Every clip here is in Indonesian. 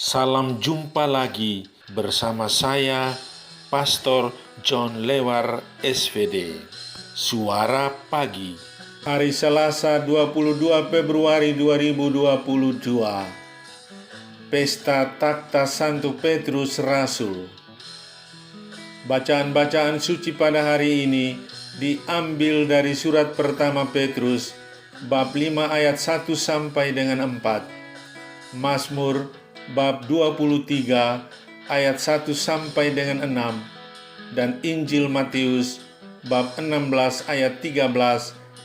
Salam jumpa lagi bersama saya, Pastor John Lewar SVD. Suara Pagi. Hari Selasa 22 Februari 2022. Pesta Takhta Santo Petrus Rasul. Bacaan-bacaan suci pada hari ini diambil dari surat pertama Petrus, bab 5 ayat 1 sampai dengan 4. Mazmur bab 23 ayat 1 sampai dengan 6 dan Injil Matius bab 16 ayat 13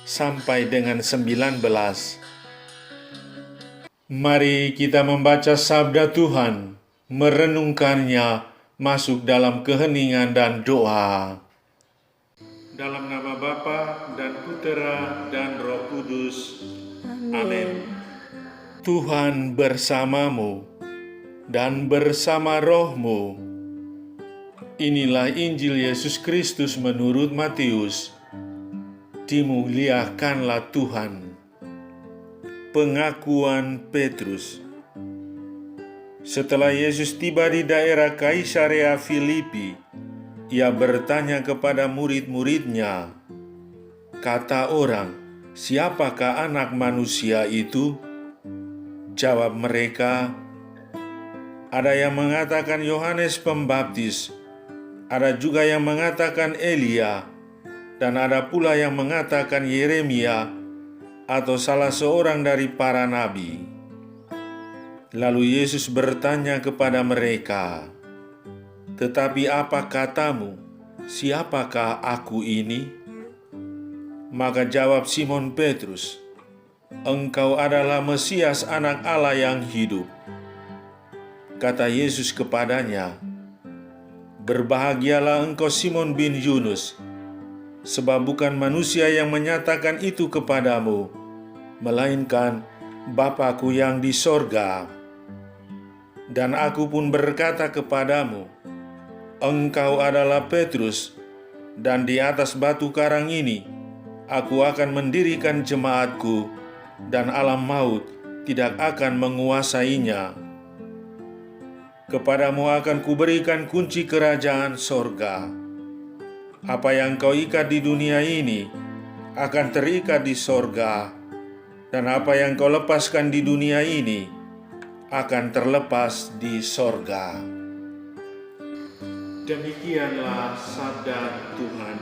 sampai dengan 19. Mari kita membaca sabda Tuhan, merenungkannya, masuk dalam keheningan dan doa. Dalam nama Bapa dan Putera dan Roh Kudus. Amin. Tuhan bersamamu dan bersama rohmu. Inilah Injil Yesus Kristus menurut Matius. Dimuliakanlah Tuhan. Pengakuan Petrus. Setelah Yesus tiba di daerah Kaisarea Filipi, ia bertanya kepada murid-muridnya, "Kata orang, siapakah anak manusia itu?" Jawab mereka, "Ada yang mengatakan Yohanes Pembaptis, ada juga yang mengatakan Elia, dan ada pula yang mengatakan Yeremia atau salah seorang dari para nabi." Lalu Yesus bertanya kepada mereka, "Tetapi apa katamu, siapakah aku ini?" Maka jawab Simon Petrus, "Engkau adalah Mesias, Anak Allah yang hidup." Kata Yesus kepadanya, "Berbahagialah engkau Simon bin Yunus, sebab bukan manusia yang menyatakan itu kepadamu, melainkan Bapa-Ku yang di sorga. Dan aku pun berkata kepadamu, engkau adalah Petrus, dan di atas batu karang ini aku akan mendirikan jemaatku, dan alam maut tidak akan menguasainya. Kepadamu akan kuberikan kunci kerajaan sorga. Apa yang kau ikat di dunia ini akan terikat di sorga, dan apa yang kau lepaskan di dunia ini akan terlepas di sorga." Demikianlah sabda Tuhan.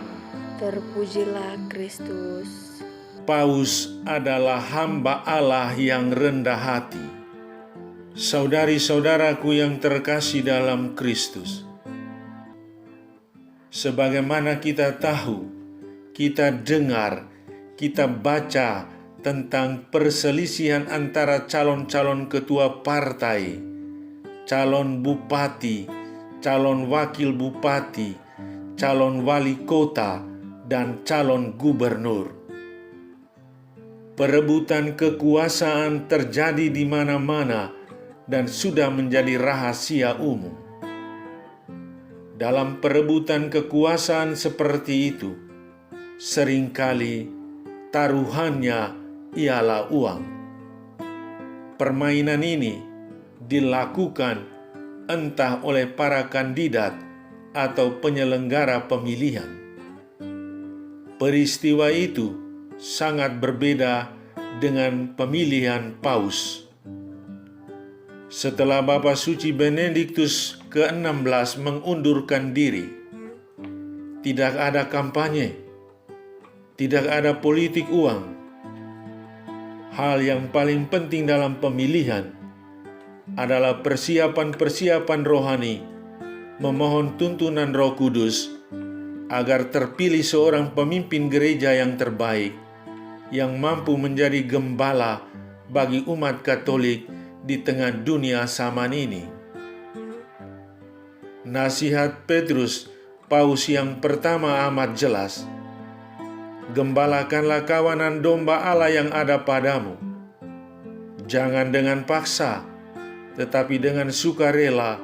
Terpujilah Kristus. Paus adalah hamba Allah yang rendah hati. Saudari-saudaraku yang terkasih dalam Kristus, sebagaimana kita tahu, kita dengar, kita baca tentang perselisihan antara calon-calon ketua partai, calon bupati, calon wakil bupati, calon wali kota, dan calon gubernur. Perebutan kekuasaan terjadi di mana-mana dan sudah menjadi rahasia umum. Dalam perebutan kekuasaan seperti itu, seringkali taruhannya ialah uang. Permainan ini dilakukan entah oleh para kandidat atau penyelenggara pemilihan. Peristiwa itu sangat berbeda dengan pemilihan paus. Setelah Bapa Suci Benediktus ke-16 mengundurkan diri, tidak ada kampanye, tidak ada politik uang. Hal yang paling penting dalam pemilihan adalah persiapan-persiapan rohani, memohon tuntunan Roh Kudus agar terpilih seorang pemimpin gereja yang terbaik, yang mampu menjadi gembala bagi umat Katolik di tengah dunia zaman ini. Nasihat Petrus, paus yang pertama, amat jelas. Gembalakanlah kawanan domba Allah yang ada padamu. Jangan dengan paksa, tetapi dengan sukarela,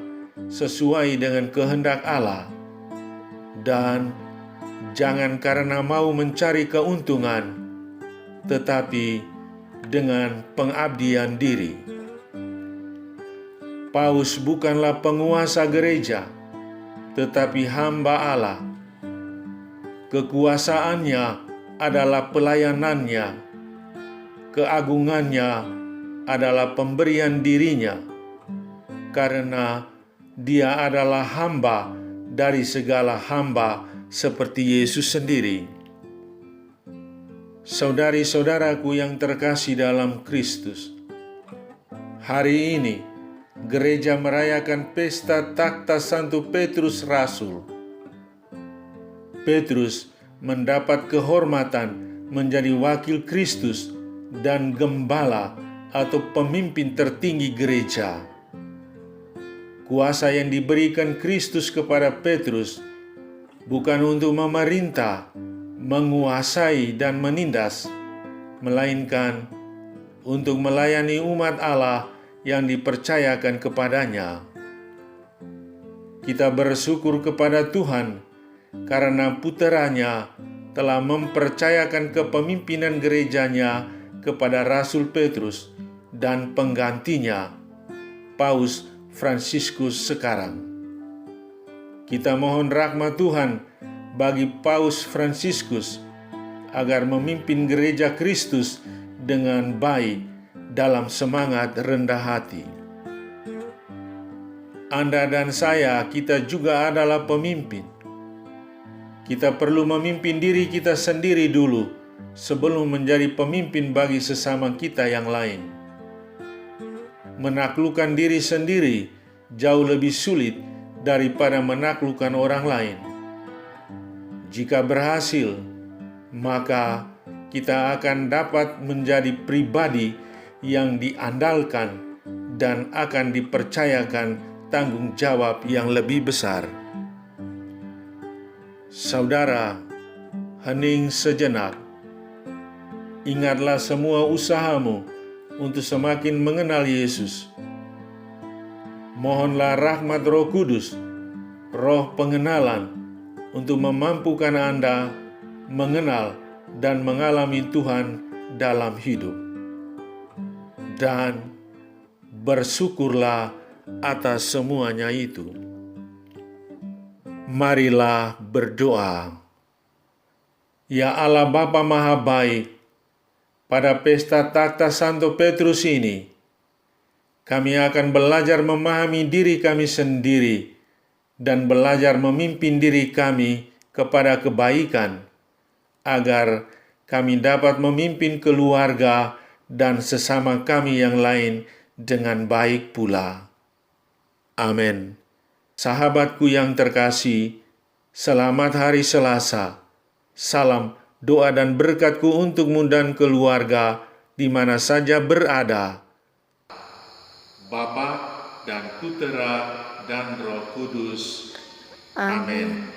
sesuai dengan kehendak Allah. Dan jangan karena mau mencari keuntungan, tetapi dengan pengabdian diri. Paus bukanlah penguasa gereja, tetapi hamba Allah. Kekuasaannya adalah pelayanannya, keagungannya adalah pemberian dirinya, karena dia adalah hamba dari segala hamba seperti Yesus sendiri. Saudari-saudaraku yang terkasih dalam Kristus, hari ini gereja merayakan pesta takhta Santo Petrus Rasul. Petrus mendapat kehormatan menjadi wakil Kristus dan gembala atau pemimpin tertinggi gereja. Kuasa yang diberikan Kristus kepada Petrus bukan untuk memerintah, menguasai dan menindas, melainkan untuk melayani umat Allah yang dipercayakan kepadanya. Kita bersyukur kepada Tuhan karena puteranya telah mempercayakan kepemimpinan gerejanya kepada Rasul Petrus dan penggantinya, Paus Fransiskus sekarang. Kita mohon rahmat Tuhan bagi Paus Fransiskus agar memimpin gereja Kristus dengan baik dalam semangat rendah hati. Anda dan saya, kita juga adalah pemimpin. Kita perlu memimpin diri kita sendiri dulu sebelum menjadi pemimpin bagi sesama kita yang lain. Menaklukkan diri sendiri jauh lebih sulit daripada menaklukkan orang lain. Jika berhasil, maka kita akan dapat menjadi pribadi yang diandalkan dan akan dipercayakan tanggung jawab yang lebih besar. Saudara, hening sejenak. Ingatlah semua usahamu untuk semakin mengenal Yesus. Mohonlah rahmat Roh Kudus, roh pengenalan, untuk memampukan Anda mengenal dan mengalami Tuhan dalam hidup. Dan bersyukurlah atas semuanya itu. Marilah berdoa. Ya Allah Bapa Maha Baik, pada pesta takhta Santo Petrus ini, kami akan belajar memahami diri kami sendiri dan belajar memimpin diri kami kepada kebaikan, agar kami dapat memimpin keluarga dan sesama kami yang lain dengan baik pula. Amin. Sahabatku yang terkasih, selamat hari Selasa. Salam doa dan berkatku untukmu dan keluarga di mana saja berada. Bapa dan Putera dan Roh Kudus. Amin.